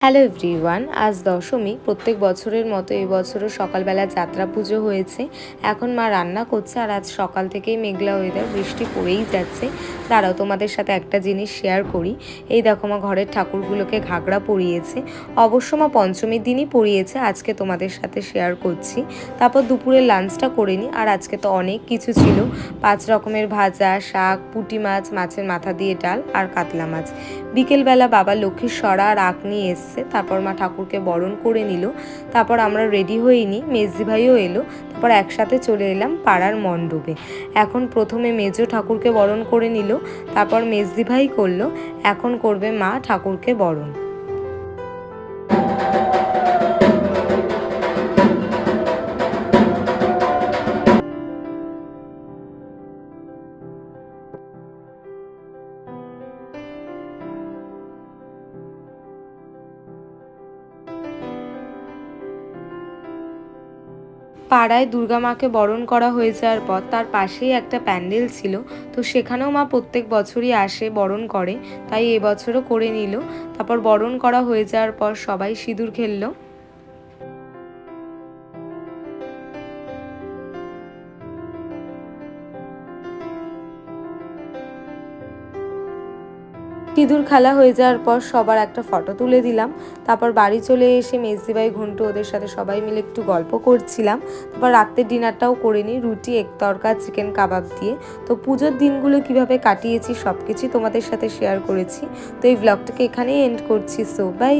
Hello everyone, আজ দশমী। প্রত্যেক বছরের মতো এই বছরও সকালবেলা যাত্রা পুজো হয়েছে। এখন মা রান্না করছে আর আজ সকাল থেকেই মেঘলা ওয়েদার, বৃষ্টি পড়েই যাচ্ছে। দাঁড়াও তোমাদের সাথে একটা জিনিস শেয়ার করি। এই দেখো মা ঘরের ঠাকুরগুলোকে ঘাগরা পরিয়েছে। অবশ্য মা পঞ্চমীর দিনই পরিয়েছে, আজকে তোমাদের সাথে শেয়ার করছি। তারপর দুপুরে লাঞ্চটা করে নিই। আর আজকে তো অনেক কিছু ছিল, 5 রকমের ভাজা, শাক, পুঁটি মাছ, মাছের মাথা দিয়ে ডাল আর কাতলা মাছ। বিকেলবেলা বাবা লক্ষ্মীর সরা আর আখ নিয়ে এসছে। তারপর মা ঠাকুরকে বরণ করে নিল। তারপর আমরা রেডি হয়ে নিই, মেজদি ভাইও এলো। তারপর একসাথে চলে এলাম পাড়ার মণ্ডপে। এখন প্রথমে মেজো ঠাকুরকে বরণ করে নিল, তারপর মেজদি ভাই করলো, এখন করবে মা ঠাকুরকে বরণ। পাড়ায় দুর্গা মাকে বরণ করা হয়ে যাওয়ার পর তার পাশেই একটা প্যান্ডেল ছিল, তো সেখানেও মা প্রত্যেক বছরই আসে, বরণ করে। তাই এবছরও করে নিল। তারপর বরণ করা হয়ে যাওয়ার পর সবাই সিঁদুর খেললো। সিঁদুর খেলা হয়ে যাওয়ার পর সবার একটা ফটো তুলে দিলাম। তারপর বাড়ি চলে এসে মেজদি ভাই, ঘন্টু, ওদের সাথে সবাই মিলে একটু গল্প করছিলাম। তারপর রাত্রের ডিনারটাও করে নিই, রুটি, এক তরকা, চিকেন কাবাব দিয়ে। তো পুজোর দিনগুলো কিভাবে কাটিয়েছি সব কিছুই তোমাদের সাথে শেয়ার করেছি। তো এই ব্লগটাকে এখানেই এন্ড করছি। So by.